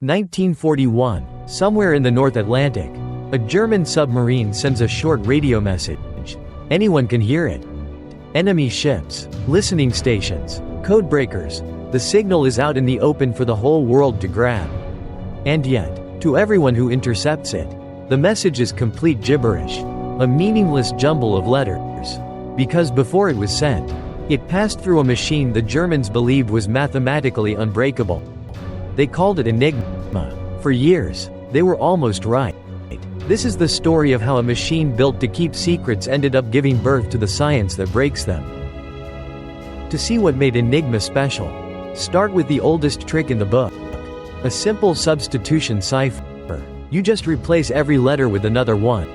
1941, somewhere in the North Atlantic, a German submarine sends a short radio message. Anyone can hear it. Enemy ships, listening stations, codebreakers. The signal is out in the open for the whole world to grab. And yet, to everyone who intercepts it, the message is complete gibberish, a meaningless jumble of letters. Because before it was sent, it passed through a machine the Germans believed was mathematically unbreakable. They called it Enigma. For years, they were almost right. This is the story of how a machine built to keep secrets ended up giving birth to the science that breaks them. To see what made Enigma special, start with the oldest trick in the book. A simple substitution cipher. You just replace every letter with another one.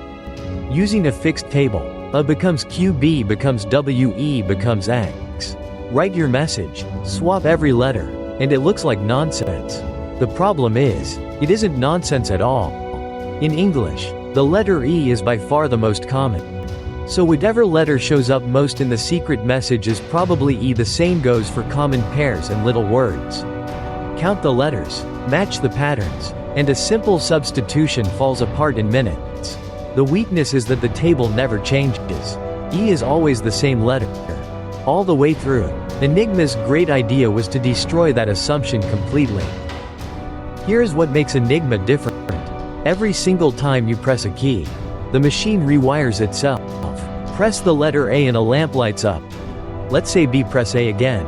Using a fixed table, A becomes Q, B becomes W, E becomes X. Write your message, swap every letter, and it looks like nonsense. The problem is, it isn't nonsense at all. In English, the letter E is by far the most common. So whatever letter shows up most in the secret message is probably E. The same goes for common pairs and little words. Count the letters, match the patterns, and a simple substitution falls apart in minutes. The weakness is that the table never changes. E is always the same letter. All the way through. Enigma's great idea was to destroy that assumption completely. Here's what makes Enigma different. Every single time you press a key, the machine rewires itself. Press the letter A and a lamp lights up. Let's say B, press A again.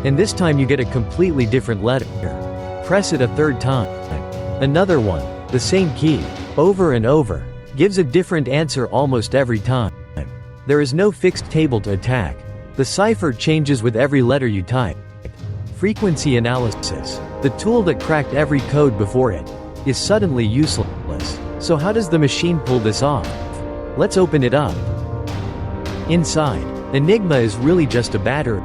And this time you get a completely different letter. Press it a third time. Another one, the same key, over and over, gives a different answer almost every time. There is no fixed table to attack. The cipher changes with every letter you type. Frequency analysis, the tool that cracked every code before it, is suddenly useless. So how does the machine pull this off? Let's open it up. Inside, Enigma is really just a battery,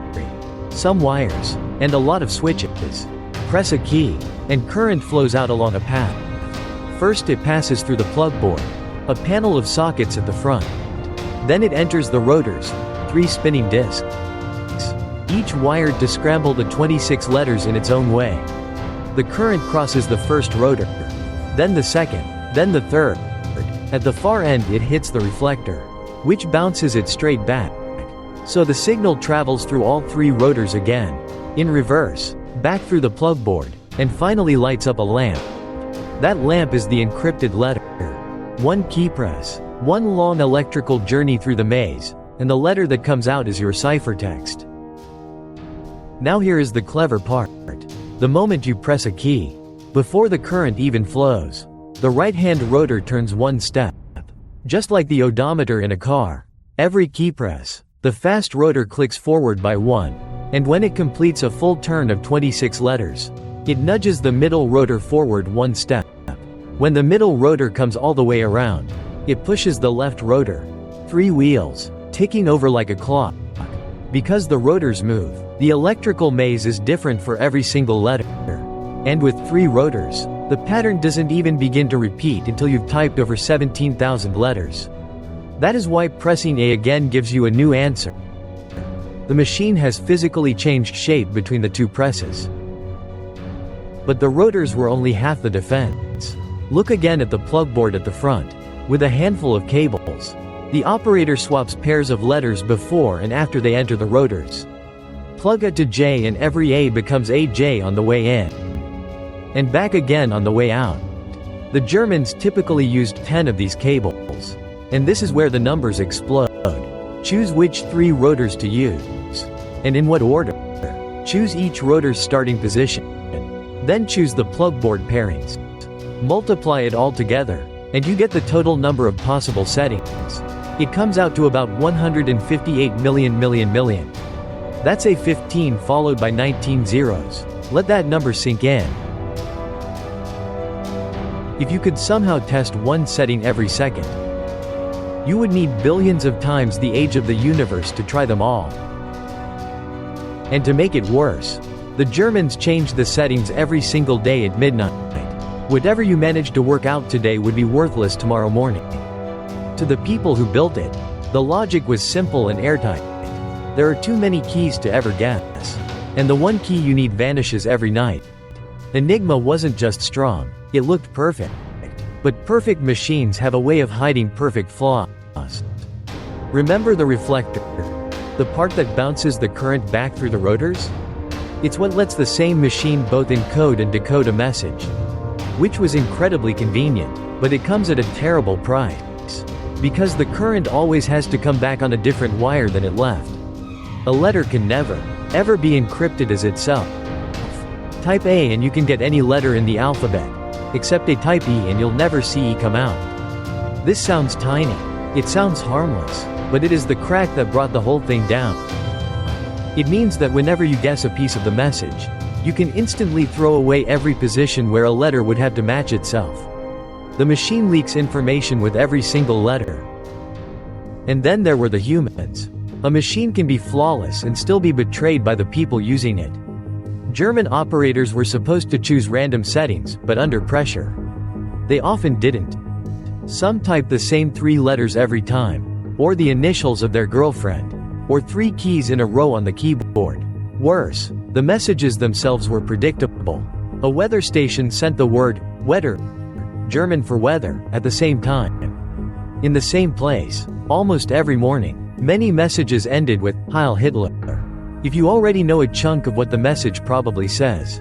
some wires, and a lot of switches. Press a key, and current flows out along a path. First it passes through the plugboard, a panel of sockets at the front. Then it enters the rotors, 3 spinning discs, each wired to scramble the 26 letters in its own way. The current crosses the first rotor, then the second, then the third. At the far end it hits the reflector, which bounces it straight back. So the signal travels through all 3 rotors again, in reverse, back through the plugboard, and finally lights up a lamp. That lamp is the encrypted letter. 1 key press, 1 long electrical journey through the maze, and the letter that comes out is your ciphertext. Now here is the clever part. The moment you press a key, before the current even flows, the right-hand rotor turns 1 step. Just like the odometer in a car, every key press, the fast rotor clicks forward by 1, and when it completes a full turn of 26 letters, it nudges the middle rotor forward 1 step. When the middle rotor comes all the way around, it pushes the left rotor, 3 wheels, ticking over like a clock. Because the rotors move, the electrical maze is different for every single letter. And with 3 rotors, the pattern doesn't even begin to repeat until you've typed over 17,000 letters. That is why pressing A again gives you a new answer. The machine has physically changed shape between the 2 presses. But the rotors were only half the defense. Look again at the plugboard at the front. With a handful of cables, the operator swaps pairs of letters before and after they enter the rotors. Plug A to J and every A becomes AJ on the way in. And back again on the way out. The Germans typically used 10 of these cables. And this is where the numbers explode. Choose which 3 rotors to use. And in what order. Choose each rotor's starting position. Then choose the plugboard pairings. Multiply it all together, and you get the total number of possible settings. It comes out to about 158 million. That's a 15 followed by 19 zeros. Let that number sink in. If you could somehow test 1 setting every second, you would need billions of times the age of the universe to try them all. And to make it worse, the Germans changed the settings every single day at midnight. Whatever you managed to work out today would be worthless tomorrow morning. To the people who built it, the logic was simple and airtight. There are too many keys to ever guess. And the 1 key you need vanishes every night. Enigma wasn't just strong, it looked perfect. But perfect machines have a way of hiding perfect flaws. Remember the reflector? The part that bounces the current back through the rotors? It's what lets the same machine both encode and decode a message. Which was incredibly convenient, but it comes at a terrible price. Because the current always has to come back on a different wire than it left. A letter can never, ever be encrypted as itself. Type A and you can get any letter in the alphabet. Except a type E and you'll never see E come out. This sounds tiny. It sounds harmless. But it is the crack that brought the whole thing down. It means that whenever you guess a piece of the message, you can instantly throw away every position where a letter would have to match itself. The machine leaks information with every single letter. And then there were the humans. A machine can be flawless and still be betrayed by the people using it. German operators were supposed to choose random settings, but under pressure. They often didn't. Some typed the same 3 letters every time, or the initials of their girlfriend, or 3 keys in a row on the keyboard. Worse, the messages themselves were predictable. A weather station sent the word Wetter, German for weather, at the same time. In the same place, almost every morning. Many messages ended with Heil Hitler. If you already know a chunk of what the message probably says,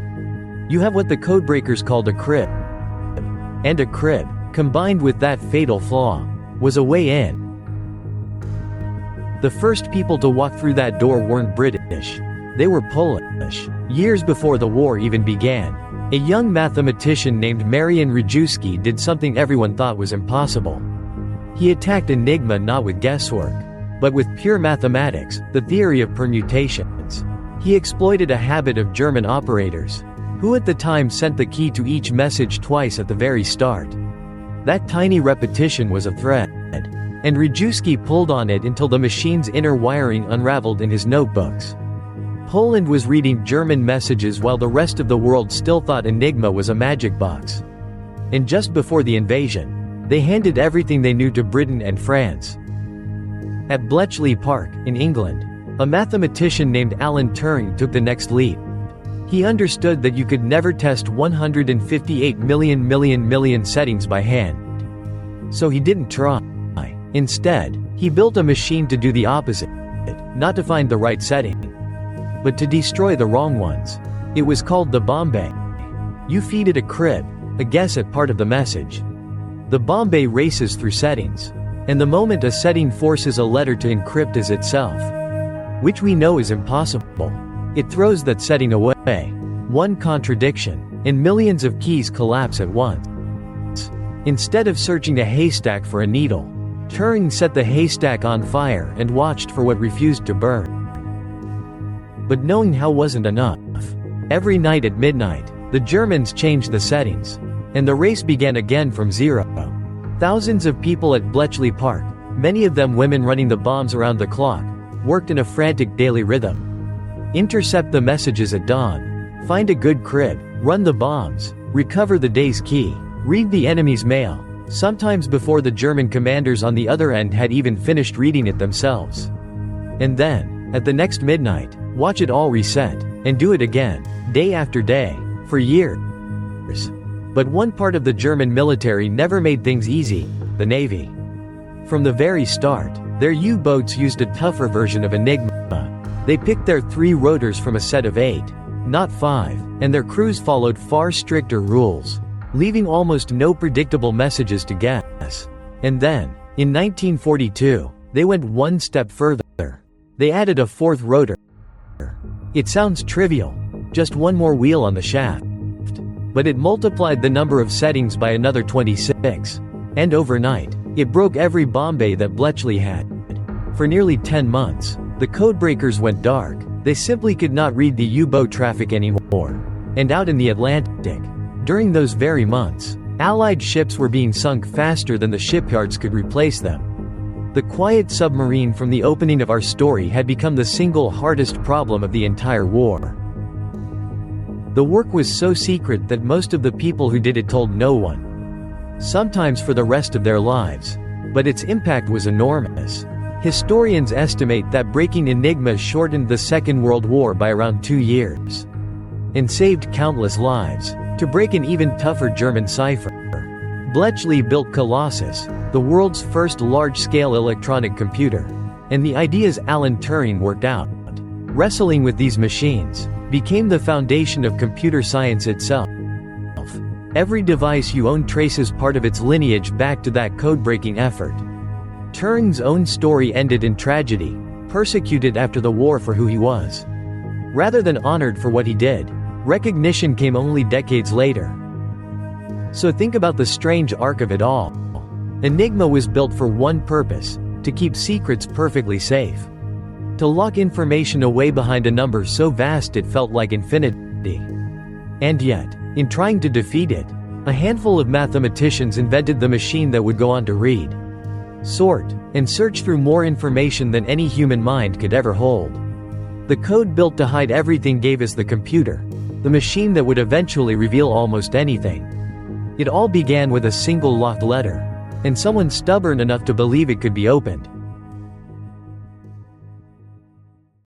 you have what the codebreakers called a crib. And a crib, combined with that fatal flaw, was a way in. The first people to walk through that door weren't British. They were Polish. Years before the war even began, a young mathematician named Marian Rejewski did something everyone thought was impossible. He attacked Enigma not with guesswork, but with pure mathematics, the theory of permutations. He exploited a habit of German operators, who at the time sent the key to each message twice at the very start. That tiny repetition was a thread, and Rejewski pulled on it until the machine's inner wiring unraveled in his notebooks. Poland was reading German messages while the rest of the world still thought Enigma was a magic box. And just before the invasion, they handed everything they knew to Britain and France. At Bletchley Park, in England, a mathematician named Alan Turing took the next leap. He understood that you could never test 158 million settings by hand. So he didn't try. Instead, he built a machine to do the opposite, not to find the right setting, but to destroy the wrong ones. It was called the Bombe. You feed it a crib, a guess at part of the message. The Bombe races through settings, and the moment a setting forces a letter to encrypt as itself, which we know is impossible, it throws that setting away. One contradiction, and millions of keys collapse at once. Instead of searching a haystack for a needle, Turing set the haystack on fire and watched for what refused to burn. But knowing how wasn't enough. Every night at midnight, the Germans changed the settings, and the race began again from zero. Thousands of people at Bletchley Park, many of them women running the bombs around the clock, worked in a frantic daily rhythm. Intercept the messages at dawn, find a good crib, run the bombs, recover the day's key, read the enemy's mail, sometimes before the German commanders on the other end had even finished reading it themselves. And then, at the next midnight, watch it all reset, and do it again, day after day, for years. But one part of the German military never made things easy, the Navy. From the very start, their U-boats used a tougher version of Enigma. They picked their 3 rotors from a set of 8, not 5, and their crews followed far stricter rules, leaving almost no predictable messages to guess. And then, in 1942, they went one step further. They added a 4th rotor. It sounds trivial, just one more wheel on the shaft. But it multiplied the number of settings by another 26. And overnight, it broke every Bombe that Bletchley had. For nearly 10 months, the codebreakers went dark. They simply could not read the U-boat traffic anymore. And out in the Atlantic, during those very months, Allied ships were being sunk faster than the shipyards could replace them. The quiet submarine from the opening of our story had become the single hardest problem of the entire war. The work was so secret that most of the people who did it told no one. Sometimes for the rest of their lives. But its impact was enormous. Historians estimate that breaking Enigma shortened the Second World War by around 2 years. and saved countless lives. To break an even tougher German cipher, Bletchley built Colossus, the world's first large-scale electronic computer. And the ideas Alan Turing worked out, wrestling with these machines, became the foundation of computer science itself. Every device you own traces part of its lineage back to that code-breaking effort. Turing's own story ended in tragedy, persecuted after the war for who he was. Rather than honored for what he did, recognition came only decades later. So think about the strange arc of it all. Enigma was built for one purpose: to keep secrets perfectly safe. To lock information away behind a number so vast it felt like infinity. And yet, in trying to defeat it, a handful of mathematicians invented the machine that would go on to read, sort, and search through more information than any human mind could ever hold. The code built to hide everything gave us the computer, the machine that would eventually reveal almost anything. It all began with a single locked letter, and someone stubborn enough to believe it could be opened.